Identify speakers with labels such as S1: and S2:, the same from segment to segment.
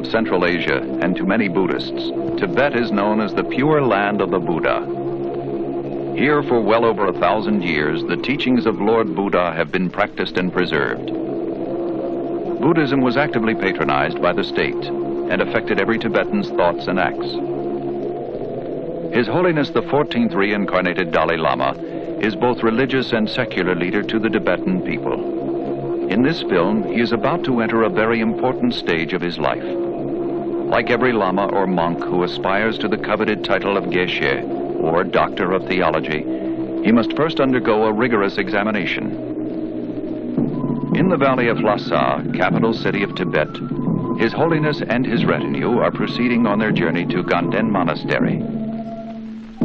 S1: of Central Asia and to many Buddhists, Tibet is known as the pure land of the Buddha. Here for well over 1,000 years, the teachings of Lord Buddha have been practiced and preserved. Buddhism was actively patronized by the state and affected every Tibetan's thoughts and acts. His Holiness the 14th reincarnated Dalai Lama is both religious and secular leader to the Tibetan people. In this film, he is about to enter a very important stage of his life. Like every Lama or monk who aspires to the coveted title of Geshe, or Doctor of Theology, he must first undergo a rigorous examination. In the valley of Lhasa, capital city of Tibet, His Holiness and his retinue are proceeding on their journey to Ganden Monastery.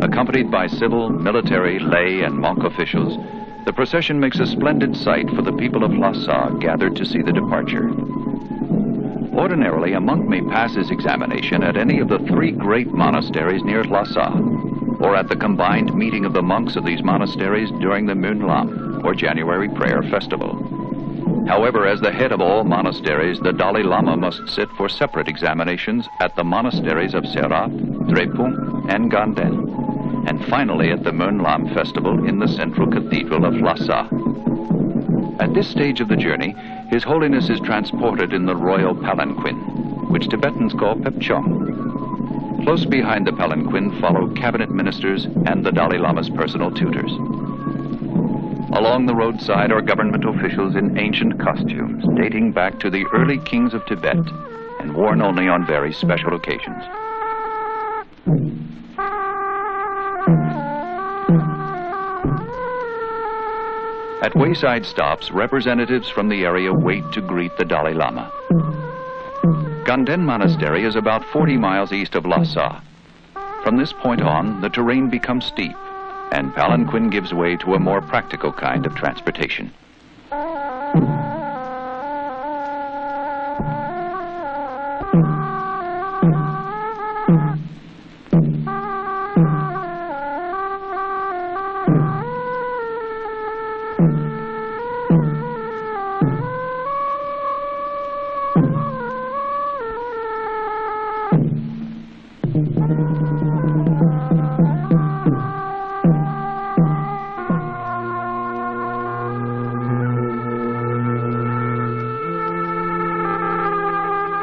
S1: Accompanied by civil, military, lay, and monk officials, the procession makes a splendid sight for the people of Lhasa gathered to see the departure. Ordinarily, a monk may pass his examination at any of the 3 great monasteries near Lhasa, or at the combined meeting of the monks of these monasteries during the Munlam, or January Prayer Festival. However, as the head of all monasteries, the Dalai Lama must sit for separate examinations at the monasteries of Serat, Drepung, and Ganden, and finally at the Munlam Festival in the central cathedral of Lhasa. At this stage of the journey, His Holiness is transported in the royal palanquin, which Tibetans call pepchong. Close behind the palanquin follow cabinet ministers and the Dalai Lama's personal tutors. Along the roadside are government officials in ancient costumes dating back to the early kings of Tibet and worn only on very special occasions. At wayside stops, representatives from the area wait to greet the Dalai Lama. Ganden Monastery is about 40 miles east of Lhasa. From this point on, the terrain becomes steep, and palanquin gives way to a more practical kind of transportation.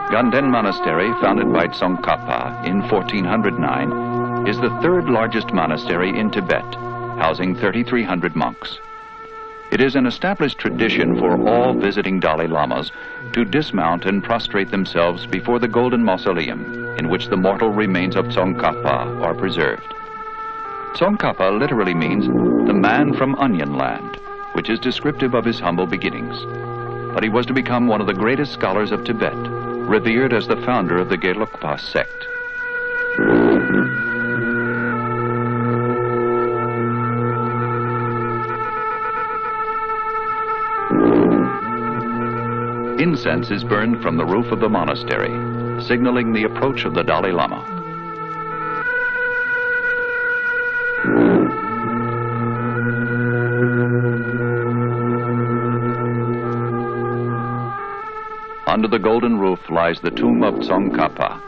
S1: Ganden Monastery, founded by Tsongkhapa in 1409, is the 3rd largest monastery in Tibet, housing 3,300 monks. It is an established tradition for all visiting Dalai Lamas to dismount and prostrate themselves before the golden mausoleum in which the mortal remains of Tsongkhapa are preserved. Tsongkhapa literally means the man from Onion Land, which is descriptive of his humble beginnings. But he was to become one of the greatest scholars of Tibet, revered as the founder of the Gelugpa sect. Incense is burned from the roof of the monastery, signaling the approach of the Dalai Lama. Under the golden roof lies the tomb of Tsongkhapa.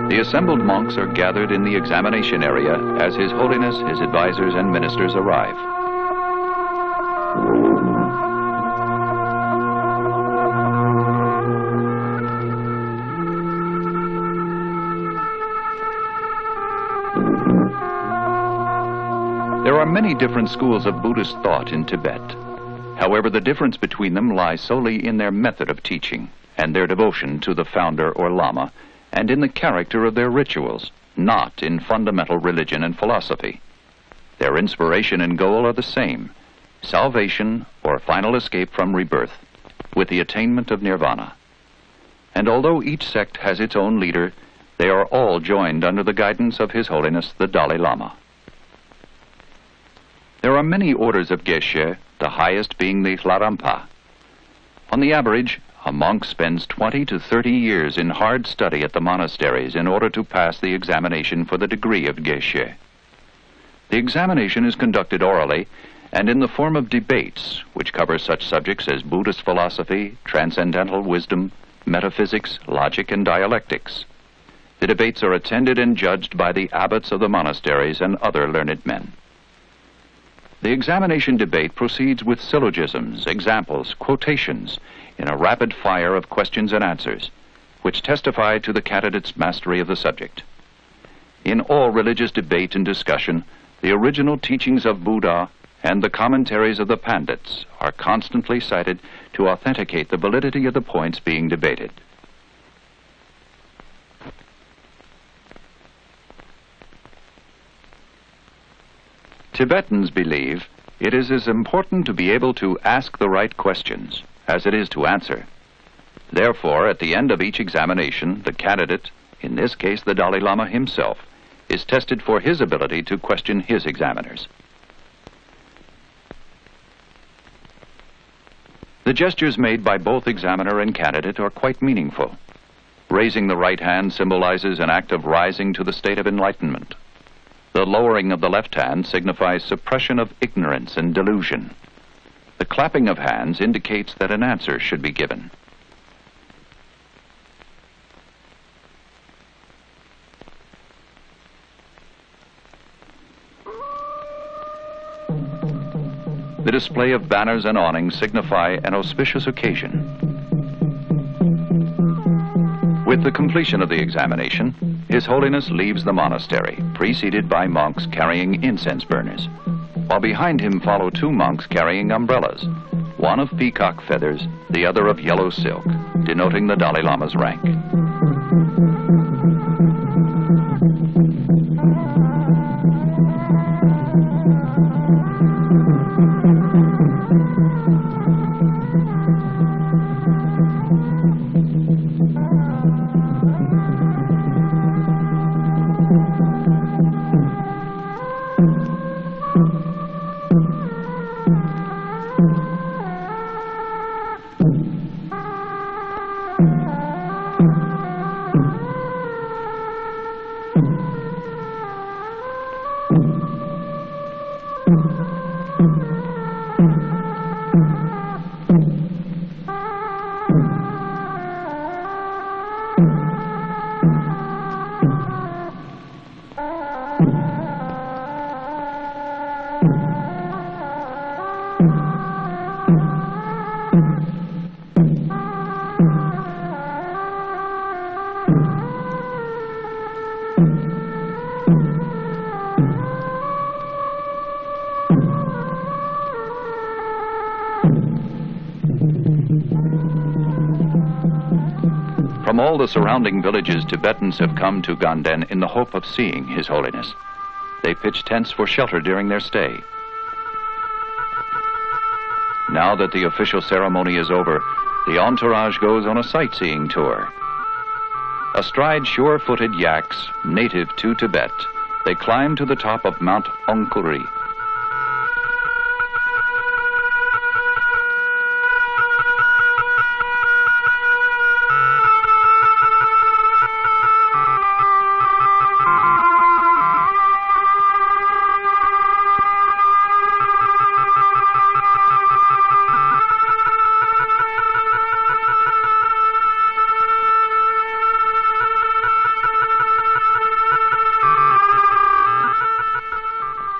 S1: The assembled monks are gathered in the examination area as His Holiness, his advisors, and ministers arrive. There are many different schools of Buddhist thought in Tibet. However, the difference between them lies solely in their method of teaching and their devotion to the founder or Lama, and in the character of their rituals, not in fundamental religion and philosophy. Their inspiration and goal are the same: salvation or final escape from rebirth, with the attainment of nirvana. And although each sect has its own leader, they are all joined under the guidance of His Holiness the Dalai Lama. There are many orders of Geshe, the highest being the Larampa. On the average, A monk spends 20 to 30 years in hard study at the monasteries in order to pass the examination for the degree of Geshe. The examination is conducted orally and in the form of debates, which cover such subjects as Buddhist philosophy, transcendental wisdom, metaphysics, logic, and dialectics. The debates are attended and judged by the abbots of the monasteries and other learned men. The examination debate proceeds with syllogisms, examples, quotations, in a rapid fire of questions and answers, which testify to the candidate's mastery of the subject. In all religious debate and discussion, the original teachings of Buddha and the commentaries of the Pandits are constantly cited to authenticate the validity of the points being debated. Tibetans believe it is as important to be able to ask the right questions as it is to answer. Therefore, at the end of each examination, the candidate, in this case the Dalai Lama himself, is tested for his ability to question his examiners. The gestures made by both examiner and candidate are quite meaningful. Raising the right hand symbolizes an act of rising to the state of enlightenment. The lowering of the left hand signifies suppression of ignorance and delusion. The clapping of hands indicates that an answer should be given. The display of banners and awnings signify an auspicious occasion. With the completion of the examination, His Holiness leaves the monastery, preceded by monks carrying incense burners, while behind him follow two monks carrying umbrellas, one of peacock feathers, the other of yellow silk, denoting the Dalai Lama's rank. From all the surrounding villages, Tibetans have come to Ganden in the hope of seeing His Holiness. They pitch tents for shelter during their stay. Now that the official ceremony is over, the entourage goes on a sightseeing tour. Astride sure-footed yaks, native to Tibet, they climb to the top of Mount Ongkuri.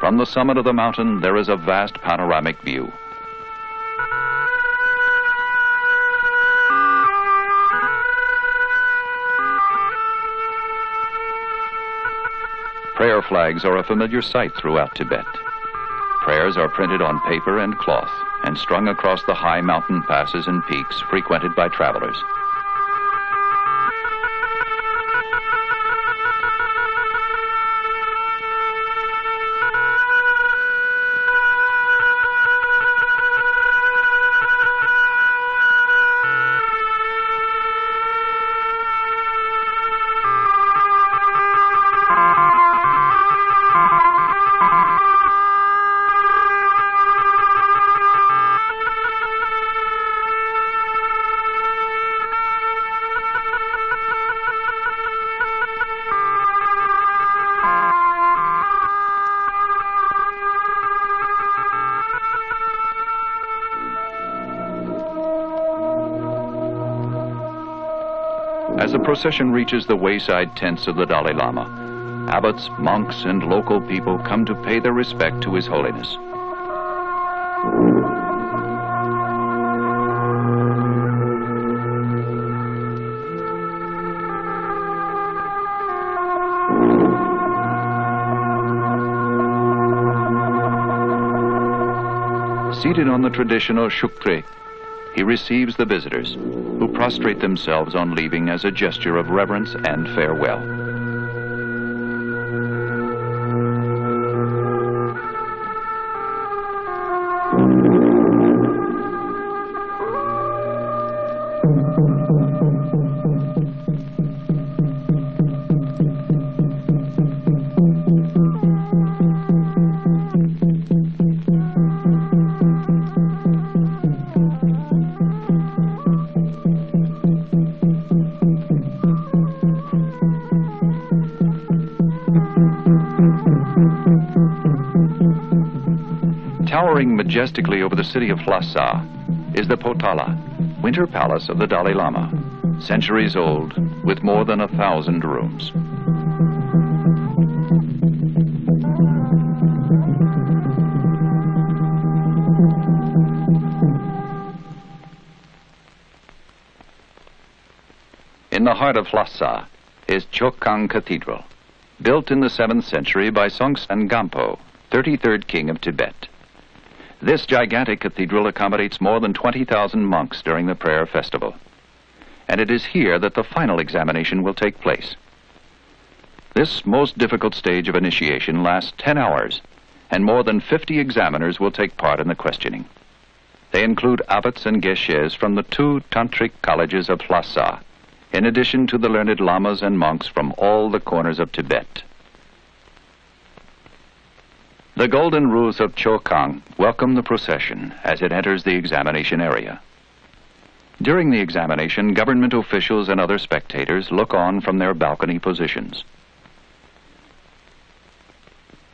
S1: From the summit of the mountain, there is a vast panoramic view. Prayer flags are a familiar sight throughout Tibet. Prayers are printed on paper and cloth and strung across the high mountain passes and peaks frequented by travelers. As the procession reaches the wayside tents of the Dalai Lama, abbots, monks, and local people come to pay their respect to His Holiness. Seated on the traditional shuktre, he receives the visitors, who prostrate themselves on leaving as a gesture of reverence and farewell. Towering majestically over the city of Lhasa is the Potala, winter palace of the Dalai Lama, centuries old, with more than 1,000 rooms. In the heart of Lhasa is Chokhang Cathedral, built in the 7th century by Songtsen Gampo, 33rd king of Tibet. This gigantic cathedral accommodates more than 20,000 monks during the prayer festival. And it is here that the final examination will take place. This most difficult stage of initiation lasts 10 hours, and more than 50 examiners will take part in the questioning. They include abbots and geshes from the 2 tantric colleges of Lhasa, in addition to the learned lamas and monks from all the corners of Tibet. The golden roofs of Chokhang welcome the procession as it enters the examination area. During the examination, government officials and other spectators look on from their balcony positions.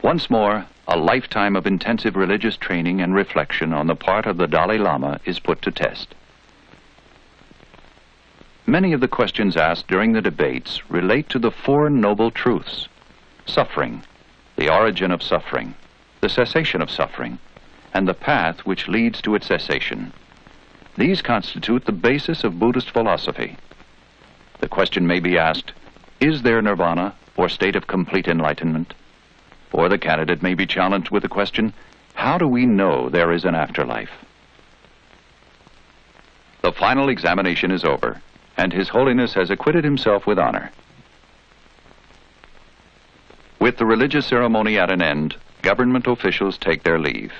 S1: Once more, a lifetime of intensive religious training and reflection on the part of the Dalai Lama is put to test. Many of the questions asked during the debates relate to the 4 noble truths: suffering, the origin of suffering, the cessation of suffering, and the path which leads to its cessation. These constitute the basis of Buddhist philosophy. The question may be asked, is there nirvana, or state of complete enlightenment? Or the candidate may be challenged with the question, how do we know there is an afterlife? The final examination is over, and His Holiness has acquitted himself with honor. With the religious ceremony at an end, government officials take their leave.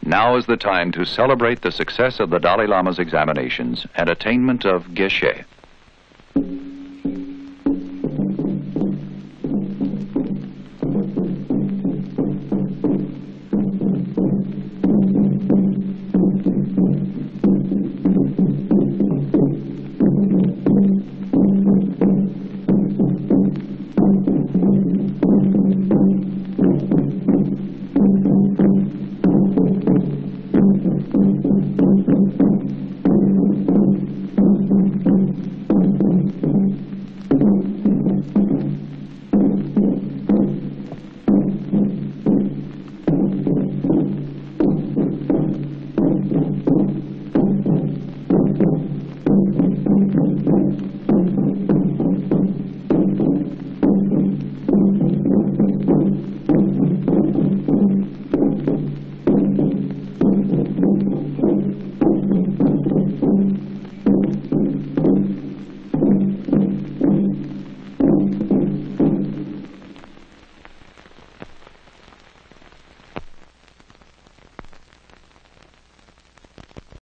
S1: Now is the time to celebrate the success of the Dalai Lama's examinations and attainment of Geshe.